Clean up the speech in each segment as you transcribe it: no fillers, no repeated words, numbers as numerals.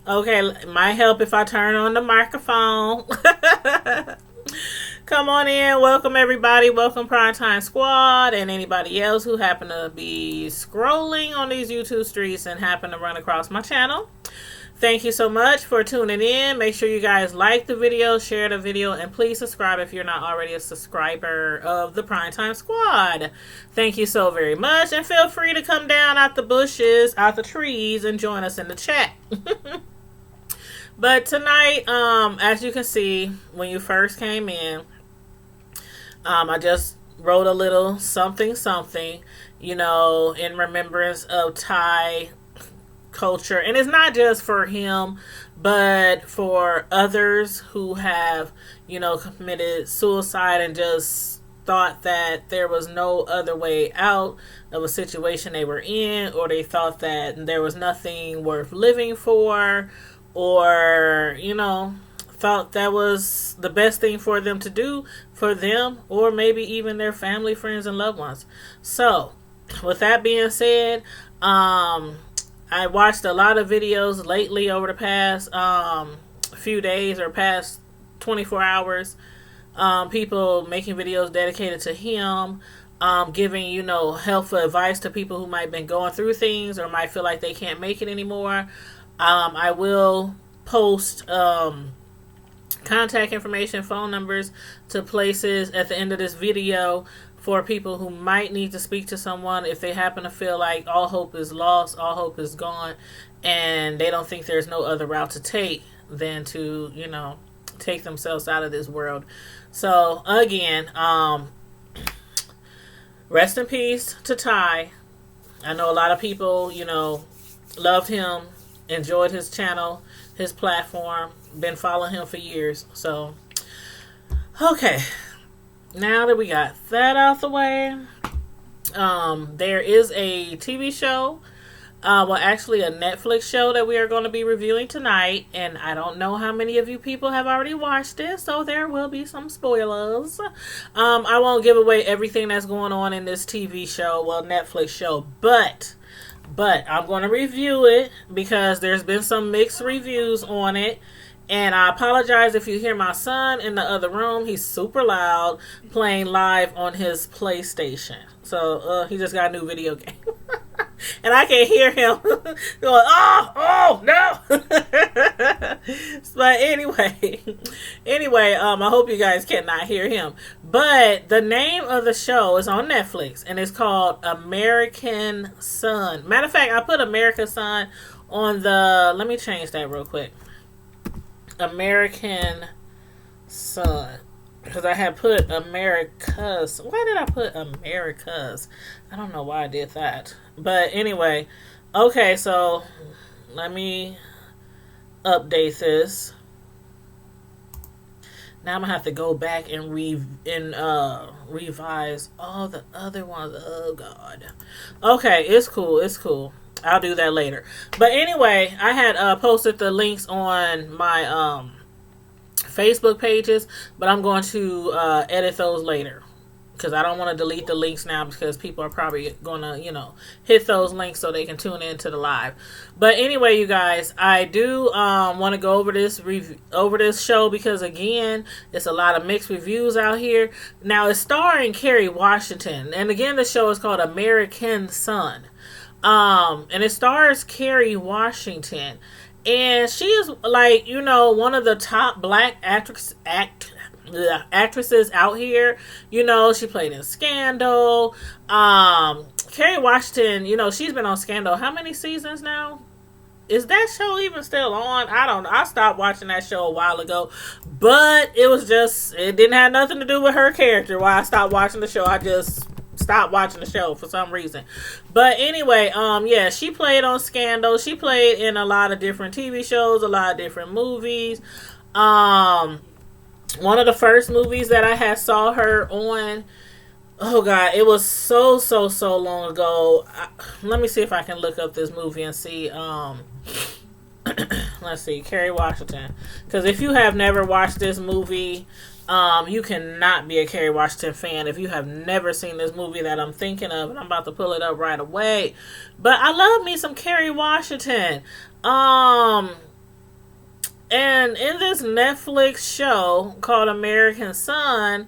Okay, it might help if I turn on the microphone. Come on in. Welcome, everybody. Welcome, Primetime Squad, and anybody else who happen to be scrolling on these YouTube streets and happen to run across my channel. Thank you so much for tuning in. Make sure you guys like the video, share the video, and please subscribe if you're not already a subscriber of the Primetime Squad. Thank you so very much, and feel free to come down out the bushes, out the trees, and join us in the chat. But tonight, as you can see, when you first came in, I just wrote a little something, in remembrance of Thai culture. And it's not just for him, but for others who have, committed suicide and just thought that there was no other way out of a situation they were in, or they thought that there was nothing worth living for, or, thought that was the best thing for them to do for them, or maybe even their family, friends, and loved ones. So, with that being said, I watched a lot of videos lately over the past few days or past 24 hours. People making videos dedicated to him, giving, helpful advice to people who might have been going through things or might feel like they can't make it anymore. I will post contact information, phone numbers to places at the end of this video for people who might need to speak to someone if they happen to feel like all hope is lost, all hope is gone, and they don't think there's no other route to take than to, take themselves out of this world. So, again, rest in peace to Ty. I know a lot of people, loved him, enjoyed his channel, his platform, been following him for years. So, okay. Now that we got that out the way, there is a TV show, actually a Netflix show that we are going to be reviewing tonight, and I don't know how many of you people have already watched it, so there will be some spoilers. I won't give away everything that's going on in this TV show, Netflix show, but I'm going to review it because there's been some mixed reviews on it. And I apologize if you hear my son in the other room. He's super loud, playing live on his PlayStation. So, he just got a new video game. And I can hear him going, oh, no. But anyway, I hope you guys cannot hear him. But the name of the show is on Netflix, and it's called American Son. Matter of fact, I put American Son on let me change that real quick. American Son, because I had put America's. Why did I put America's? I don't know why I did that. But anyway, okay, so let me update this. Now I'm gonna have to go back and revise all the other ones. Oh God. Okay, it's cool. I'll do that later. But anyway, I had posted the links on my Facebook pages, but I'm going to edit those later because I don't want to delete the links now because people are probably going to, hit those links so they can tune into the live. But anyway, you guys, I do want to go over this show because, again, it's a lot of mixed reviews out here. Now, it's starring Kerry Washington. And again, the show is called American Son. And it stars Kerry Washington, and she is one of the top black actresses out here. She played in Scandal. Kerry Washington, she's been on Scandal how many seasons now? Is that show even still on? I don't know. I stopped watching that show a while ago, but it didn't have nothing to do with her character. Why I stopped watching the show, I just stopped watching the show for some reason. But anyway, she played on Scandal. She played in a lot of different TV shows, a lot of different movies. One of the first movies that I had saw her on, oh God, it was so long ago. Let me see if I can look up this movie and see. Let's see, Kerry Washington. Because if you have never watched this movie, you cannot be a Kerry Washington fan if you have never seen this movie that I'm thinking of, and I'm about to pull it up right away. But I love me some Kerry Washington. And in this Netflix show called American Son,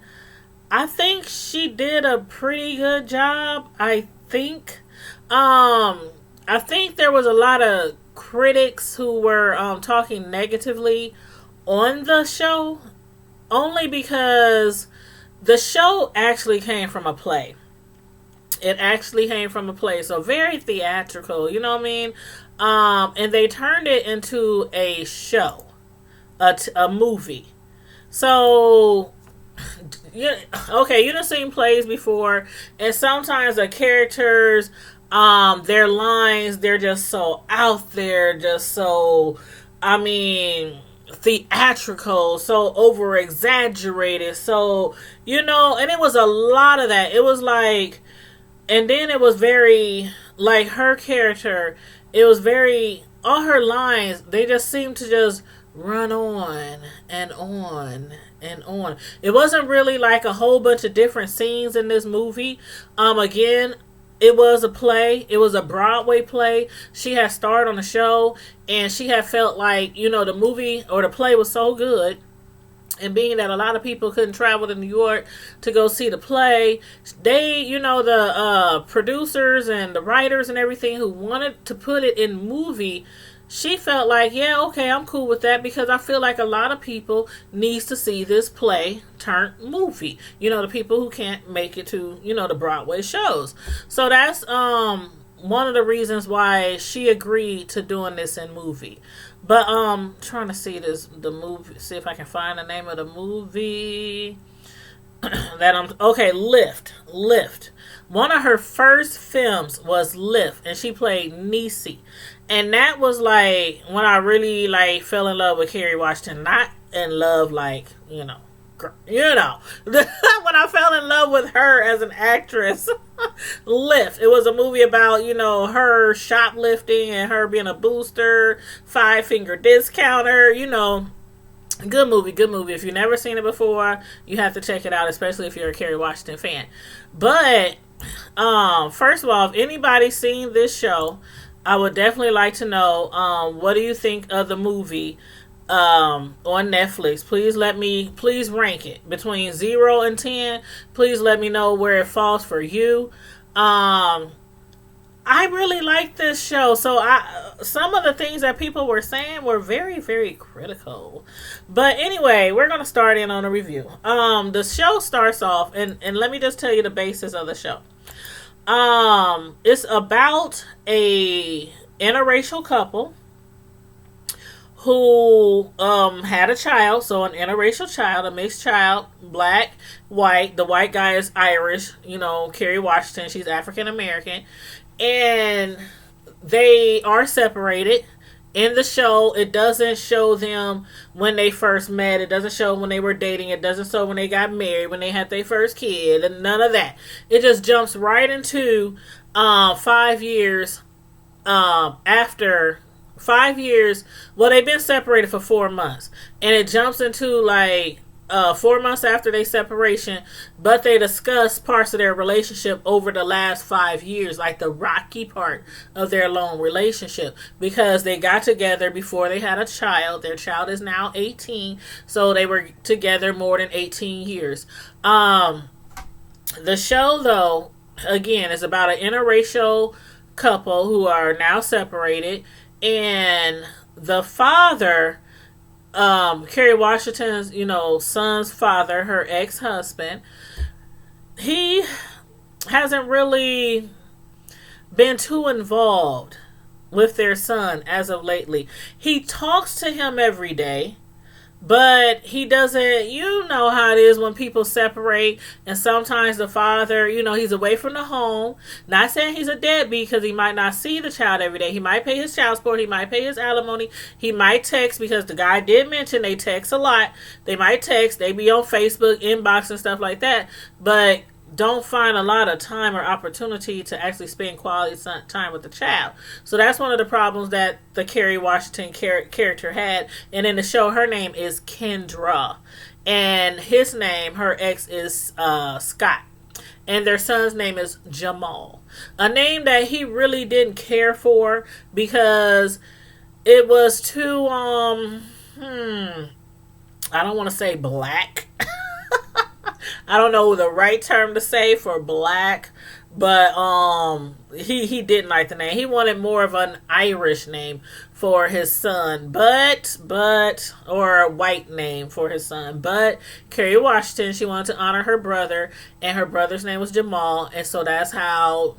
I think she did a pretty good job. I think there was a lot of critics who were talking negatively on the show, only because the show actually came from a play. It actually came from a play, so very theatrical, you know what I mean? And they turned it into a show, a movie. So, yeah, okay, you done seen plays before, and sometimes the characters, their lines, they're just so out there, just so, I mean, theatrical, so over exaggerated, so, and it was a lot of that. It was like, and then it was very, like, her character, it was very, all her lines, they just seemed to just run on and on and on. It wasn't really like a whole bunch of different scenes in this movie. Again, it was a play. It was a Broadway play. She had starred on the show, and she had felt like, the movie or the play was so good. And being that a lot of people couldn't travel to New York to go see the play, they, the producers and the writers and everything who wanted to put it in movie, she felt like, yeah, okay, I'm cool with that, because I feel like a lot of people needs to see this play turned movie. The people who can't make it to, the Broadway shows. So that's one of the reasons why she agreed to doing this in movie. But trying to see the movie, see if I can find the name of the movie Lift. One of her first films was Lift, and she played Niecy. And that was like when I really fell in love with Kerry Washington. Not in love when I fell in love with her as an actress. Lift. It was a movie about, her shoplifting and her being a booster, 5-finger discounter, Good movie. If you've never seen it before, you have to check it out, especially if you're a Kerry Washington fan. But, first of all, if anybody's seen this show, I would definitely like to know, what do you think of the movie on Netflix? Please rank it between 0 and 10. Please let me know where it falls for you. I really like this show. So some of the things that people were saying were very, very critical. But anyway, we're going to start in on a review. The show starts off, and let me just tell you the basis of the show. It's about a interracial couple who had a child, so an interracial child, a mixed child, black, white. The white guy is Irish, Kerry Washington, she's African American, and they are separated. In the show, it doesn't show them when they first met. It doesn't show when they were dating. It doesn't show when they got married, when they had their first kid, and none of that. It just jumps right into 5 years after 5 years. Well, they've been separated for 4 months, and it jumps into 4 months after their separation, but they discuss parts of their relationship over the last 5 years, like the rocky part of their long relationship, because they got together before they had a child. Their child is now 18, so they were together more than 18 years. The show, though, again, is about an interracial couple who are now separated, and the father, Kerry Washington's, son's father, her ex-husband, he hasn't really been too involved with their son as of lately. He talks to him every day, but he doesn't, how it is when people separate, and sometimes the father, he's away from the home. Not saying he's a deadbeat, because he might not see the child every day. He might pay his child support. He might pay his alimony. He might text, because the guy did mention they text a lot. They might text. They be on Facebook, inbox, and stuff like that. But don't find a lot of time or opportunity to actually spend quality time with the child. So that's one of the problems that the Kerry Washington character had. And in the show, her name is Kendra, and his name, her ex, is Scott, and their son's name is Jamal, a name that he really didn't care for, because it was too Hmm. I don't want to say black. I don't know the right term to say for black, but he didn't like the name. He wanted more of an Irish name for his son, but or a white name for his son. But Kerry Washington, she wanted to honor her brother, and her brother's name was Jamal, and so that's how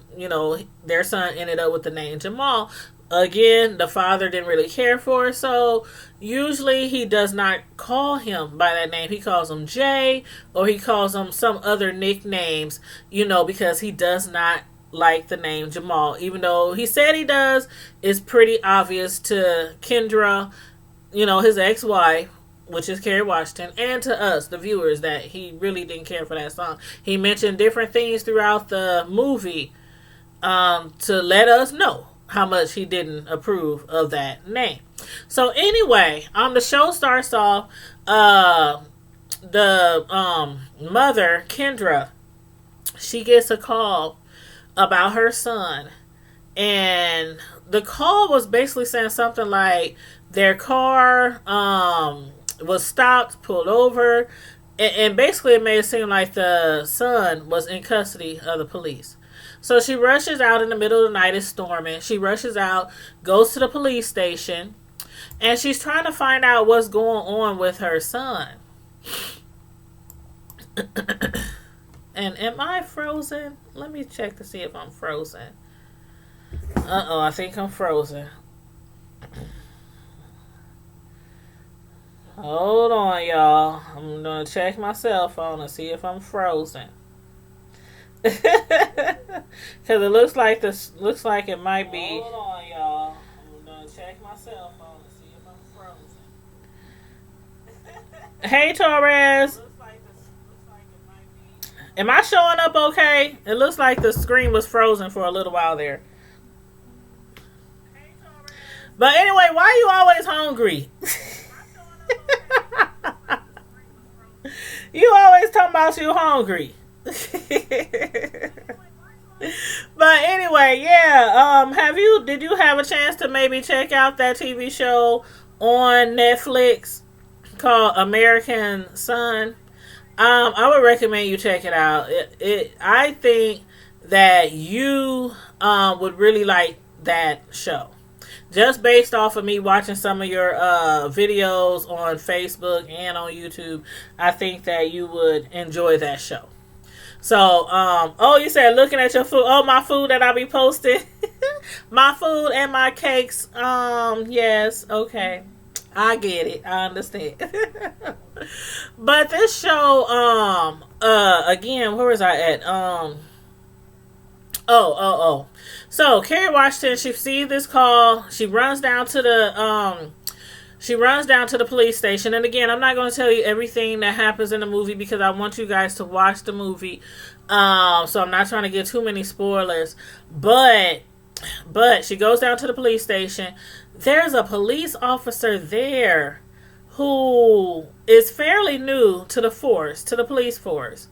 their son ended up with the name Jamal. Again, the father didn't really care for it, so usually he does not call him by that name. He calls him Jay, or he calls him some other nicknames, because he does not like the name Jamal. Even though he said he does, it's pretty obvious to Kendra, his ex-wife, which is Kerry Washington, and to us, the viewers, that he really didn't care for that song. He mentioned different things throughout the movie to let us know how much he didn't approve of that name. So anyway, the show starts off, the mother, Kendra, she gets a call about her son, and the call was basically saying something like their car was stopped, pulled over, and basically it made it seem like the son was in custody of the police. So she rushes out in the middle of the night. It's storming. She rushes out, goes to the police station, and she's trying to find out what's going on with her son. And am I frozen? Let me check to see if I'm frozen. I think I'm frozen. Hold on, y'all. I'm going to check my cell phone and see if I'm frozen. Because it looks like it might be. Hold on, y'all. I'm gonna check my cell phone and see if I'm frozen. Hey, Torres. Looks like it might be. Am I showing up okay? It looks like the screen was frozen for a little while there. Hey, Torres. But anyway, why are you always hungry? You always talking about you hungry. But anyway, yeah. Did you have a chance to maybe check out that TV show on Netflix called American Son? I would recommend you check it out. I think that you would really like that show. Just based off of me watching some of your videos on Facebook and on YouTube, I think that you would enjoy that show. So, you said looking at your food. Oh, my food that I be posting. My food and my cakes. Yes, okay. I get it. I understand. But this show, again, where was I at? So, Kerry Washington, she sees this call. She runs down to the police station. And again, I'm not going to tell you everything that happens in the movie because I want you guys to watch the movie. So I'm not trying to get too many spoilers. But she goes down to the police station. There's a police officer there who is fairly new to the police force.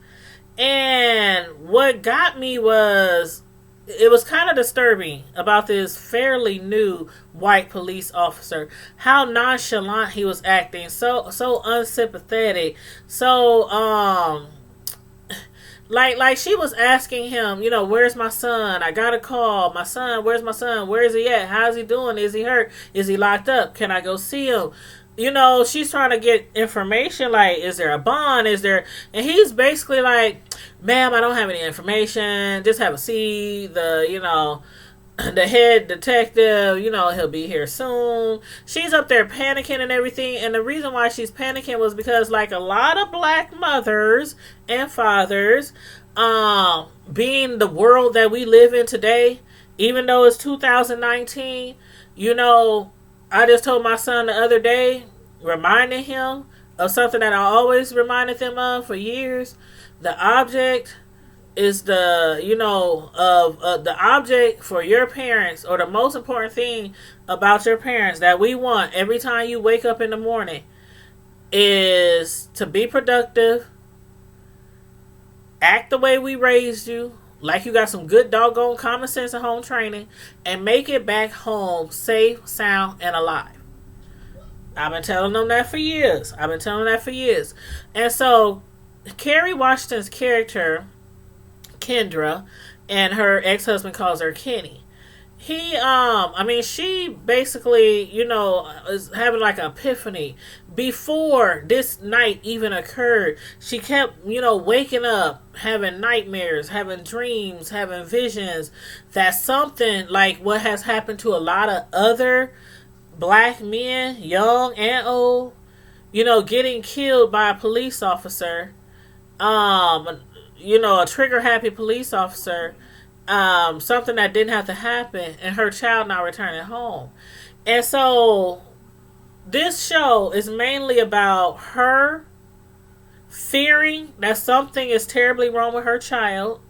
And what got me was, it was kind of disturbing about this fairly new white police officer. How nonchalant he was acting, so unsympathetic, so like she was asking him, where's my son? I got a call. My son, where's my son? Where is he at? How's he doing? Is he hurt? Is he locked up? Can I go see him? She's trying to get information, like, is there a bond? And he's basically like, ma'am, I don't have any information. Just have a seat. The head detective, he'll be here soon. She's up there panicking and everything. And the reason why she's panicking was because, like a lot of black mothers and fathers, being the world that we live in today, even though it's 2019, I just told my son the other day, reminding him of something that I always reminded them of for years. The object is the object for your parents, or the most important thing about your parents that we want every time you wake up in the morning, is to be productive, act the way we raised you, like you got some good doggone common sense and home training, and make it back home safe, sound, and alive. I've been telling them that for years. And so, Kerry Washington's character, Kendra, and her ex-husband calls her Kenny. She basically, is having like an epiphany. Before this night even occurred, she kept, waking up, having nightmares, having dreams, having visions that something like what has happened to a lot of other black men, young and old, getting killed by a police officer, a trigger happy police officer, something that didn't have to happen, and her child not returning home. And so this show is mainly about her fearing that something is terribly wrong with her child,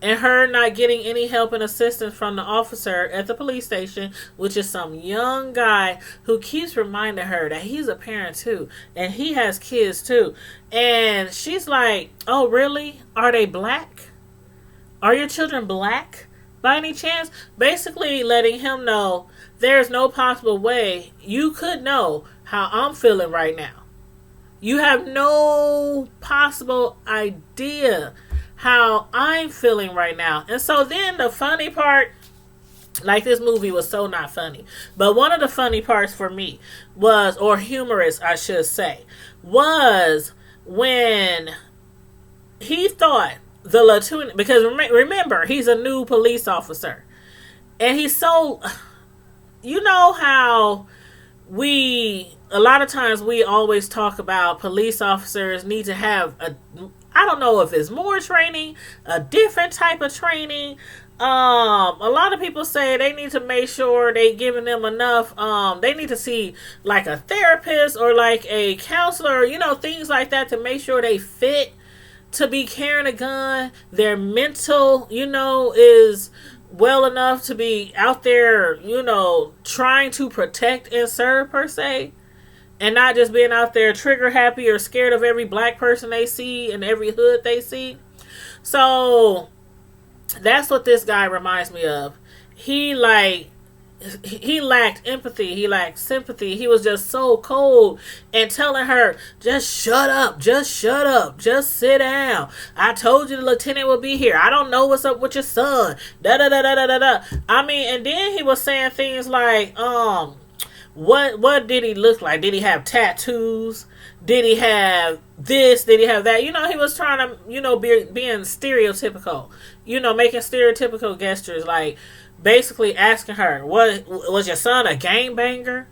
and her not getting any help and assistance from the officer at the police station, which is some young guy who keeps reminding her that he's a parent too, and he has kids too. And she's like, oh really? Are they black? Are your children black by any chance? Basically letting him know there's no possible way you could know how I'm feeling right now. You have no possible idea how I'm feeling right now. And so then the funny part, like this movie was so not funny, but one of the funny parts for me was, or humorous I should say, was when he thought the Latino, because remember, he's a new police officer. And he's so, how a lot of times we always talk about police officers need to have I don't know if it's more training, a different type of training. A lot of people say they need to make sure they giving them enough. They need to see like a therapist or like a counselor, things like that to make sure they fit to be carrying a gun. Their mental, is well enough to be out there, trying to protect and serve per se. And not just being out there trigger happy or scared of every black person they see and every hood they see. So that's what this guy reminds me of. He lacked empathy. He lacked sympathy. He was just so cold and telling her, just shut up. Just sit down. I told you the lieutenant will be here. I don't know what's up with your son. Da da da da da da. And then he was saying things like, what did he look like? Did he have tattoos? Did he have this? Did he have that? He was trying to, being stereotypical, making stereotypical gestures, like basically asking her, what was your son a gangbanger?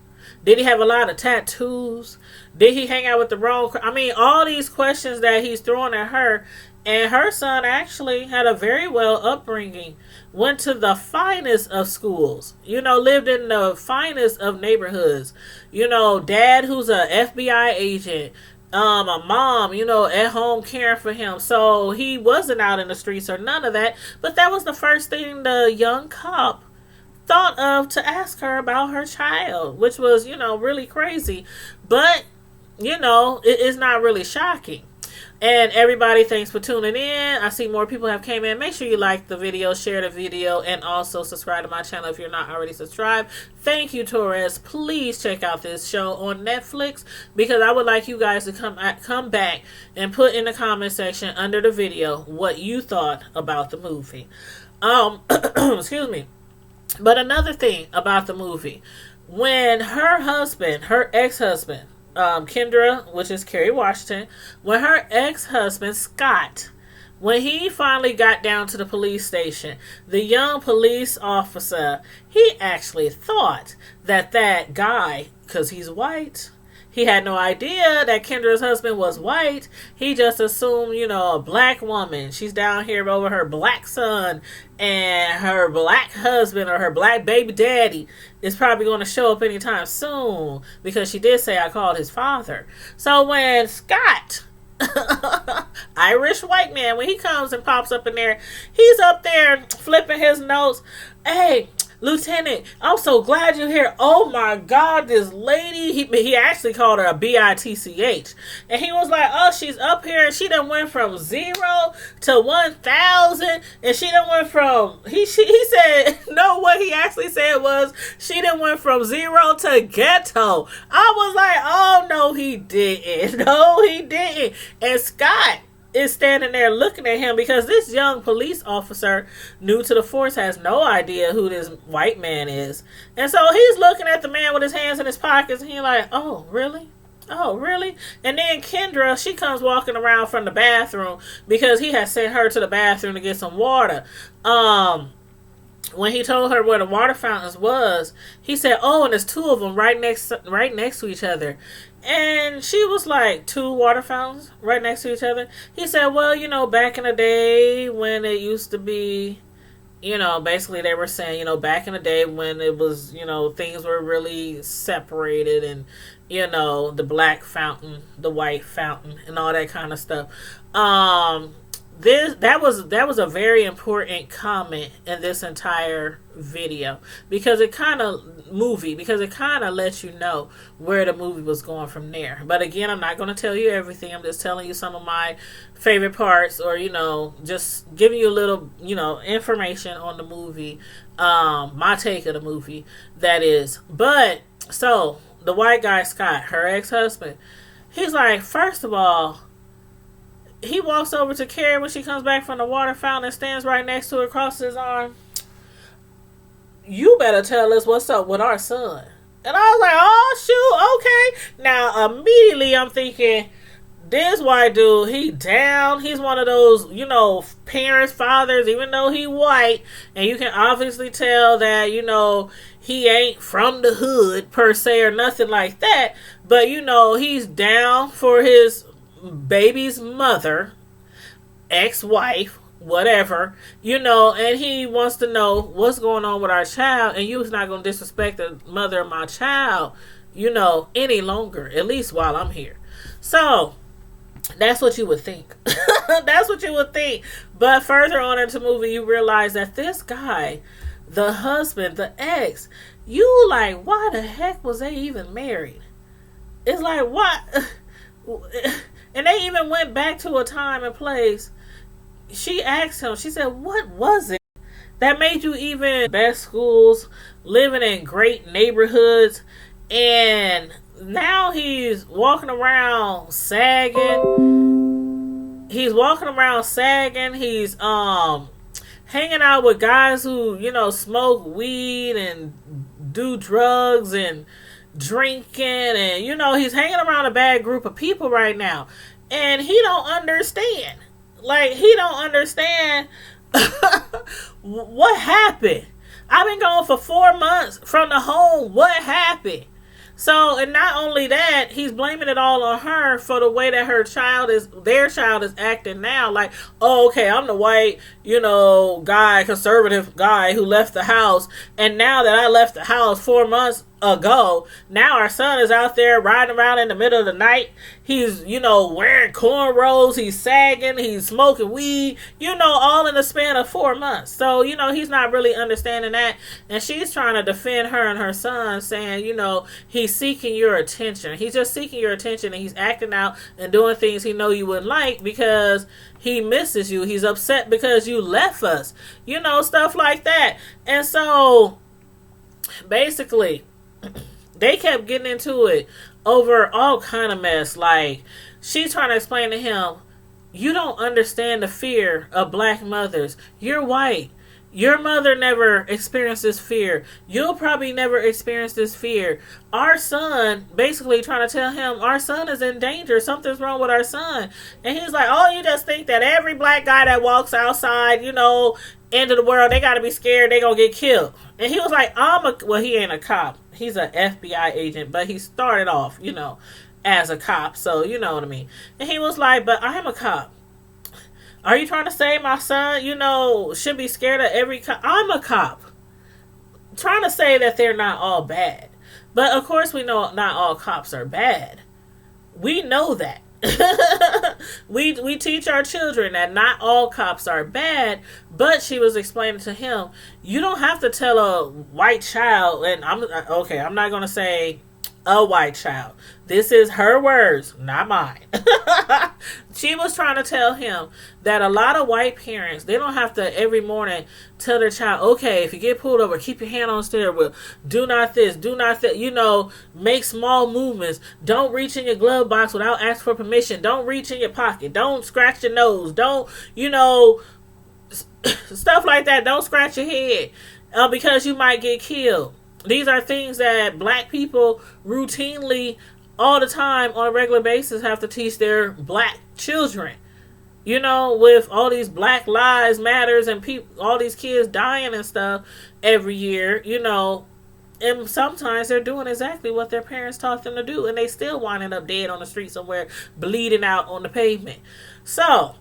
Did he have a lot of tattoos? Did he hang out with the wrong? All these questions that he's throwing at her. And her son actually had a very well upbringing, went to the finest of schools, lived in the finest of neighborhoods, dad who's a FBI agent, a mom, at home caring for him. So he wasn't out in the streets or none of that. But that was the first thing the young cop thought of to ask her about her child, which was, really crazy. But, it is not really shocking. And everybody, thanks for tuning in. I see more people have came in. Make sure you like the video, share the video, and also subscribe to my channel if you're not already subscribed. Thank you, Torres. Please check out this show on Netflix, because I would like you guys to come back and put in the comment section under the video what you thought about the movie. Excuse me. But another thing about the movie, when her ex-husband, Kendra, which is Kerry Washington, when her ex-husband, Scott, when he finally got down to the police station, the young police officer, he actually thought that guy, because he's white, he had no idea that Kendra's husband was white. He just assumed, a black woman. She's down here over her black son, and her black husband or her black baby daddy is probably going to show up anytime soon, because she did say I called his father. So when Scott, Irish white man, when he comes and pops up in there, he's up there flipping his notes. Hey, Lieutenant, I'm so glad you're here. Oh my God, this lady. He actually called her a bitch, and he was like, oh, she's up here, and she done went from 0 to 1,000, and she done went from he said no. What he actually said was she done went from 0 to ghetto. I was like, oh no, he didn't. No, he didn't. And Scott is standing there looking at him because this young police officer, new to the force, has no idea who this white man is. And so he's looking at the man with his hands in his pockets, and he's like, oh, really? Oh, really? And then Kendra, she comes walking around from the bathroom because he had sent her to the bathroom to get some water. When he told her where the water fountains was, he said, oh, and there's 2 of them right next to each other. And she was like, 2 water fountains right next to each other? He said, well, back in the day when it used to be, basically they were saying, back in the day when it was, things were really separated, and, the black fountain, the white fountain, and all that kind of stuff. That was a very important comment in this entire video because it kind of lets you know where the movie was going from there. But again, I'm not going to tell you everything. I'm just telling you some of my favorite parts, or just giving you a little information on the movie, my take of the movie, that is. But so the white guy Scott, her ex-husband, he's like, first of all, he walks over to Kerry when she comes back from the water fountain and stands right next to her, crosses his arm. You better tell us what's up with our son. And I was like, oh, shoot, okay. Now, immediately I'm thinking, this white dude, he down. He's one of those, parents, fathers, even though he white. And you can obviously tell that, he ain't from the hood per se or nothing like that. But, he's down for his baby's mother, ex-wife, whatever, and he wants to know what's going on with our child, and you's not going to disrespect the mother of my child, any longer, at least while I'm here. So, that's what you would think. That's what you would think. But further on into the movie, you realize that this guy, the husband, the ex, you like, why the heck was they even married? It's like, what? And they even went back to a time and place. She asked him, she said, what was it that made you even best schools, living in great neighborhoods, and now he's walking around sagging. He's hanging out with guys who, smoke weed and do drugs and drinking, and he's hanging around a bad group of people right now, and he don't understand what happened. I've been gone for 4 months from the home. What happened? So, and not only that, he's blaming it all on her for the way that their child is acting now. Like, oh, okay, I'm the white, conservative guy who left the house. And now that I left the house 4 months ago, now our son is out there riding around in the middle of the night. He's, wearing cornrows. He's sagging. He's smoking weed, all in the span of 4 months. So, he's not really understanding that. And she's trying to defend her and her son, saying, he's seeking your attention. He's just seeking your attention, and he's acting out and doing things he know you wouldn't like because he misses you. He's upset because you left us. Stuff like that. And so, basically, they kept getting into it over all kind of mess. Like, she's trying to explain to him, you don't understand the fear of black mothers. You're white. Your mother never experienced this fear. You'll probably never experience this fear. Our son, basically trying to tell him, our son is in danger. Something's wrong with our son. And he's like, oh, you just think that every black guy that walks outside, end of the world, they got to be scared they going to get killed. And he was like, well, he ain't a cop. He's an FBI agent, but he started off, as a cop. So, you know what I mean. And he was like, but I'm a cop. Are you trying to say my son, should be scared of every cop? I'm a cop. Trying to say that they're not all bad. But, of course, we know not all cops are bad. We know that. we teach our children that not all cops are bad, but she was explaining to him, you don't have to tell a white child, and I'm not gonna say a white child. This is her words, not mine. She was trying to tell him that a lot of white parents, they don't have to every morning tell their child, okay, if you get pulled over, keep your hand on the steering wheel. Do not this, do not that. Make small movements. Don't reach in your glove box without asking for permission. Don't reach in your pocket. Don't scratch your nose. Don't, stuff like that. Don't scratch your head because you might get killed. These are things that black people routinely, all the time, on a regular basis, have to teach their black children. With all these Black Lives Matters and all these kids dying and stuff every year, and sometimes they're doing exactly what their parents taught them to do, and they still winding up dead on the street somewhere, bleeding out on the pavement. So,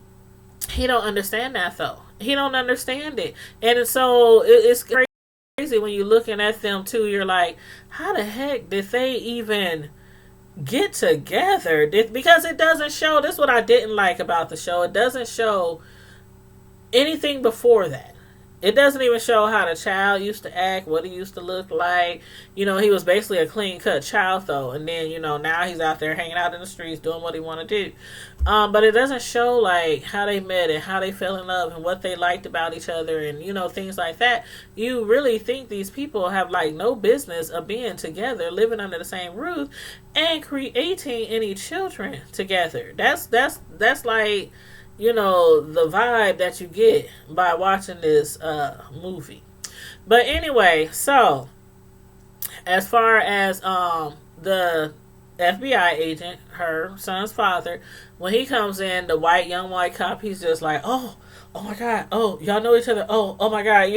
he don't understand that, though. He don't understand it. And so, it's crazy when you're looking at them, too. You're like, how the heck did they even get together? Because it doesn't show. This is what I didn't like about the show. It doesn't show anything before that. It doesn't even show how the child used to act, what he used to look like. He was basically a clean-cut child, though. And then, now he's out there hanging out in the streets doing what he want to do. But it doesn't show, like, how they met and how they fell in love and what they liked about each other and, things like that. You really think these people have, like, no business of being together, living under the same roof, and creating any children together. That's like, the vibe that you get by watching this movie. But anyway, so as far as the FBI agent, her son's father, when he comes in, the young white cop, he's just like, oh my God, oh, y'all know each other, oh my God,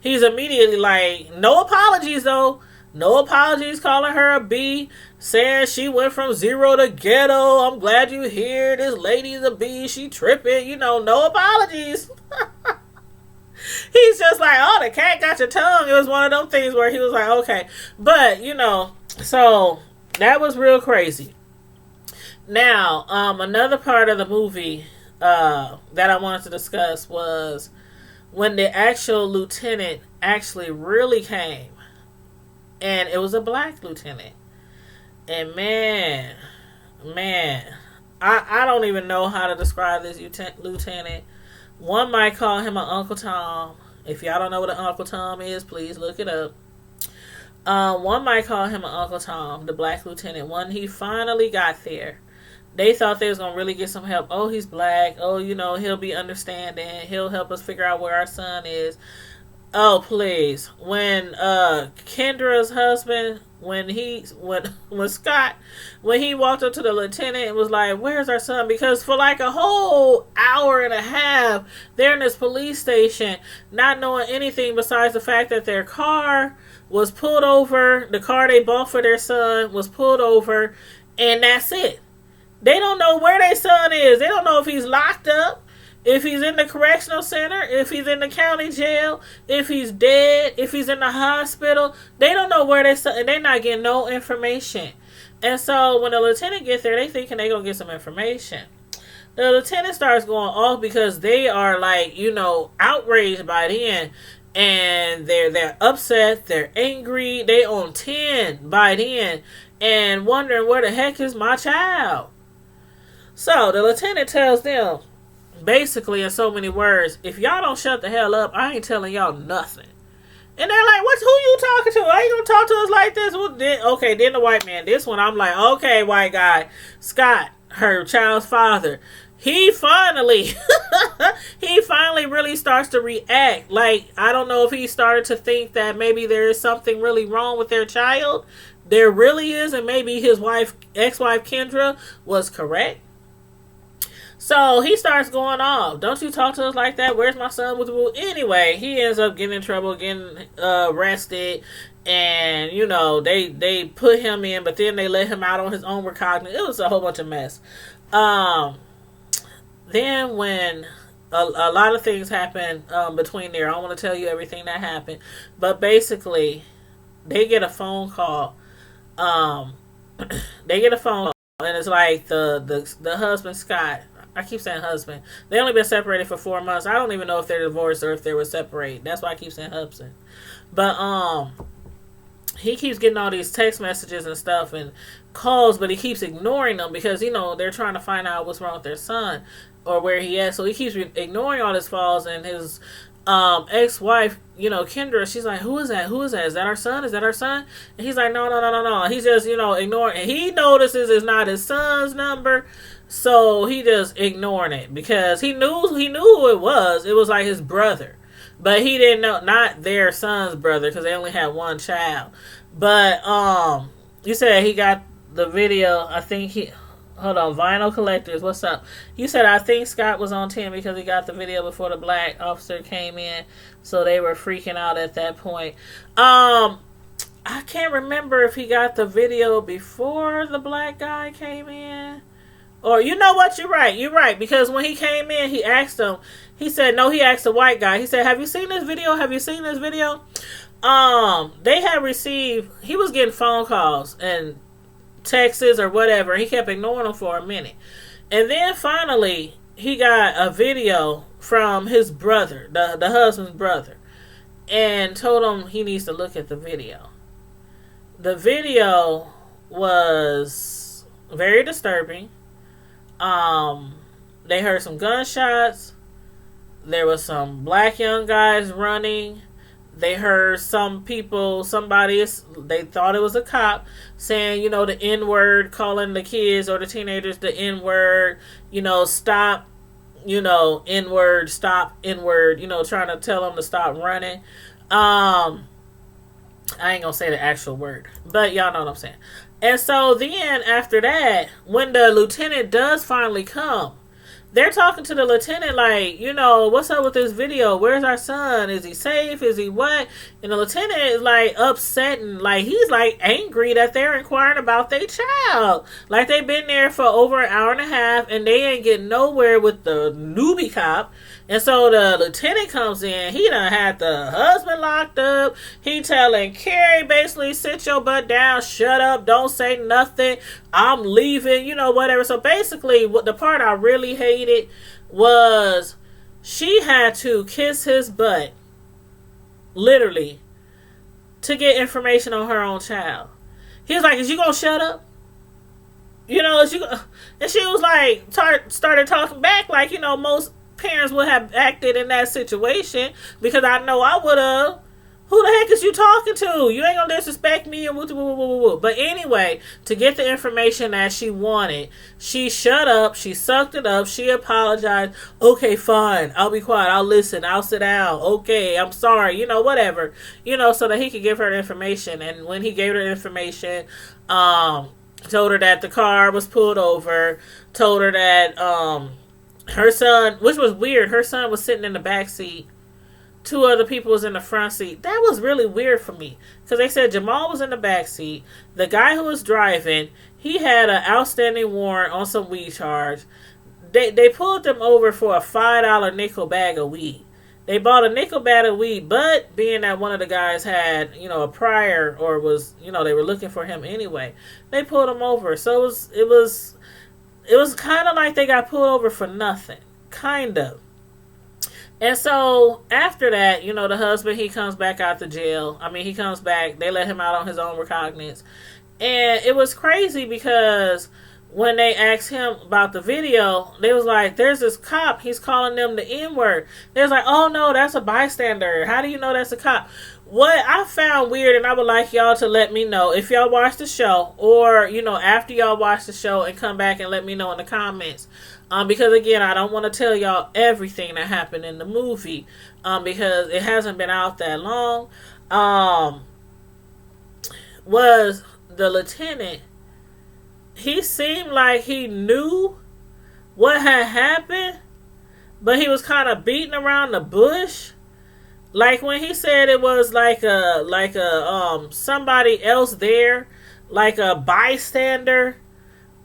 he's immediately like, no apologies though. No apologies, calling her a B, saying she went from zero to ghetto. I'm glad you here. This lady's a B. She tripping. No apologies. He's just like, oh, the cat got your tongue. It was one of them things where he was like, okay. But, so that was real crazy. Now, another part of the movie that I wanted to discuss was when the actual lieutenant actually really came. And it was a black lieutenant. And man, I don't even know how to describe this lieutenant. One might call him an Uncle Tom. If y'all don't know what an Uncle Tom is, please look it up. One might call him an Uncle Tom, the black lieutenant. When he finally got there, they thought they was going to really get some help. Oh, he's black. Oh, he'll be understanding. He'll help us figure out where our son is. Oh, please. When Kendra's husband, when Scott, when he walked up to the lieutenant and was like, where's our son? Because for like a whole hour and a half, they're in this police station, not knowing anything besides the fact that their car was pulled over, the car they bought for their son was pulled over, and that's it. They don't know where their son is. They don't know if he's locked up, if he's in the correctional center, if he's in the county jail, if he's dead, if he's in the hospital. They don't know where they're not getting no information. And so when the lieutenant gets there, they thinking they gonna get some information. The lieutenant starts going off because they are like, outraged by then. And they're upset, they're angry, they on 10 by then, and wondering where the heck is my child. So the lieutenant tells them, basically in so many words, if y'all don't shut the hell up, I ain't telling y'all nothing. And they're like, who you talking to? Are you gonna talk to us like this? Well, then the white man. This one, I'm like, okay, white guy, Scott, her child's father. He finally really starts to react. Like, I don't know if he started to think that maybe there is something really wrong with their child. There really is, and maybe his ex-wife Kendra was correct. So he starts going off. Don't you talk to us like that? Where's my son? Anyway, he ends up getting in trouble, getting arrested. And, they put him in, but then they let him out on his own recognizance. It was a whole bunch of mess. Then when a lot of things happen between there, I don't want to tell you everything that happened. But basically, they get a phone call. and it's like the husband Scott. I keep saying husband. They only been separated for 4 months. I don't even know if they're divorced or if they were separated. That's why I keep saying husband. But he keeps getting all these text messages and stuff and calls, but he keeps ignoring them because, you know, they're trying to find out what's wrong with their son or where he is. So he keeps ignoring all his calls, and his ex-wife, you know, Kendra, she's like, who is that? Who is that? Is that our son? Is that our son? And he's like, no. He's just, you know, ignoring. And he notices it's not his son's number. So he just ignoring it because he knew who it was. It was like his brother. But he didn't know, not their son's brother, because they only had one child. But you said he got the video. I think hold on, Vinyl Collectors, what's up? You said I think Scott was on 10 because he got the video before the black officer came in, so they were freaking out at that point. I can't remember if he got the video before the black guy came in. Or, you know what, you're right, because when he came in, he asked him, he said, no, he asked the white guy, he said, have you seen this video? They had received, he was getting phone calls and texts or whatever. He kept ignoring them for a minute. And then finally, he got a video from his brother, the husband's brother, and told him he needs to look at the video. The video was very disturbing. They heard some gunshots. There was some black young guys running. They heard some people, they thought it was a cop, saying, you know, the N-word, calling the kids or the teenagers the N-word, you know, stop, you know, N-word, stop, N-word, you know, trying to tell them to stop running. I ain't gonna say the actual word, but y'all know what I'm saying. And so then after that, when the lieutenant does finally come, they're talking to the lieutenant like, you know, what's up with this video? Where's our son? Is he safe? Is he what? And the lieutenant is like upset and like he's like angry that they're inquiring about their child. Like they've been there for over an hour and a half and they ain't getting nowhere with the newbie cop. And so the lieutenant comes in. He done had the husband locked up. He telling Kerry basically, sit your butt down, shut up, don't say nothing, I'm leaving, you know, whatever. So basically, what the part I really hated was she had to kiss his butt, literally, to get information on her own child. He was like, is you gonna shut up? You know, and she was like, started talking back like, you know, most parents would have acted in that situation, because I know I would have. Who the heck is you talking to? You ain't gonna disrespect me and woo. But anyway, to get the information that she wanted, she shut up, she sucked it up, she apologized. Okay, fine, I'll be quiet, I'll listen, I'll sit down. Okay, I'm sorry, you know, whatever. You know, so that he could give her the information. And when he gave her the information, told her that the car was pulled over, told her that her son, which was weird, her son was sitting in the back seat. 2 other people was in the front seat. That was really weird for me, because they said Jamal was in the back seat. The guy who was driving, he had an outstanding warrant on some weed charge. They pulled them over for a $5 nickel bag of weed. They bought a nickel bag of weed, but being that one of the guys had, you know, a prior, or was, you know, they were looking for him anyway, they pulled him over. So it was kind of like they got pulled over for nothing, kind of. And so after that, you know, the husband, he comes back out the jail. I mean, he comes back. They let him out on his own recognizance. And it was crazy because when they asked him about the video, they was like, there's this cop. He's calling them the N-word. They was like, oh, no, that's a bystander. How do you know that's a cop? What I found weird, and I would like y'all to let me know if y'all watch the show, or, you know, after y'all watch the show, and come back and let me know in the comments. Because, again, I don't want to tell y'all everything that happened in the movie, because it hasn't been out that long. Was the lieutenant, he seemed like he knew what had happened, but he was kind of beating around the bush. Like when he said it was like a somebody else there, like a bystander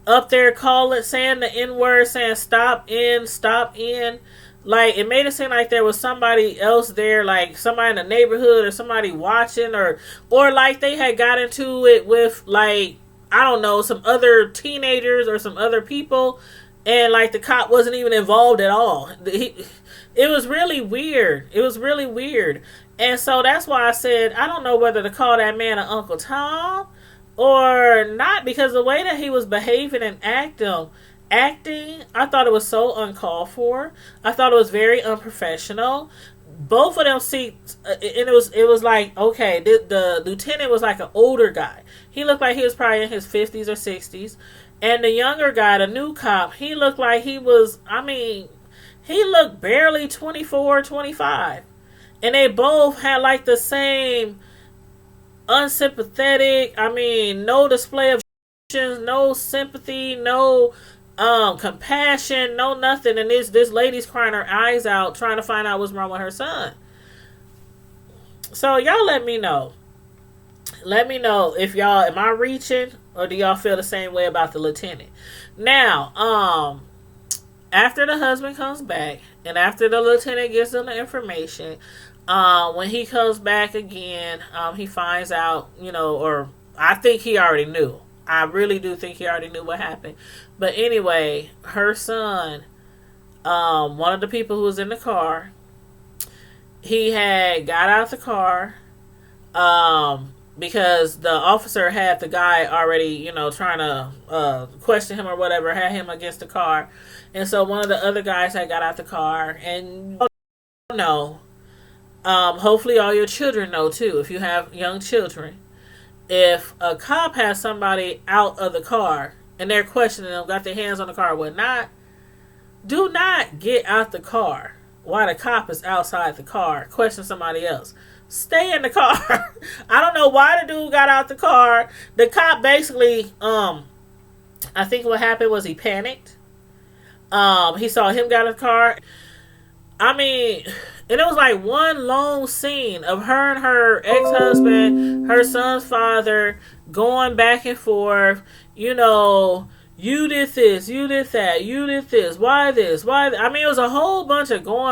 up there saying the N-word, saying stop in. Like, it made it seem like there was somebody else there, like somebody in the neighborhood or somebody watching, or like they had got into it with, like, I don't know, some other teenagers or some other people, and like the cop wasn't even involved at all. It was really weird. It was really weird. And so that's why I said I don't know whether to call that man an Uncle Tom or not, because the way that he was behaving and acting, I thought it was so uncalled for. I thought it was very unprofessional. Both of them seats, and it was like, okay, the lieutenant was like an older guy. He looked like he was probably in his 50s or 60s, and the younger guy, the new cop, he looked like he was, I mean, he looked barely 24, 25. And they both had like the same unsympathetic, I mean, no display of emotions, no sympathy, no compassion, no nothing. And this lady's crying her eyes out trying to find out what's wrong with her son. So y'all let me know. Let me know if y'all, am I reaching, or do y'all feel the same way about the lieutenant? Now, after the husband comes back and after the lieutenant gives them the information, when he comes back again, he finds out, or I think he already knew. I really do think he already knew what happened. But anyway, her son, one of the people who was in the car, he had got out the car, because the officer had the guy already, trying to question him or whatever, had him against the car. And so one of the other guys had got out the car, and hopefully all your children know too, if you have young children. If a cop has somebody out of the car and they're questioning them, got their hands on the car or whatnot, do not get out the car while the cop is outside the car questioning somebody else. Stay in the car. I don't know why the dude got out the car. The cop basically, I think what happened was he panicked. He saw him get out of the car. I mean, and it was like one long scene of her and her ex-husband, her son's father, going back and forth. You did this, you did that, you did this. Why this? Why? I mean, it was a whole bunch of going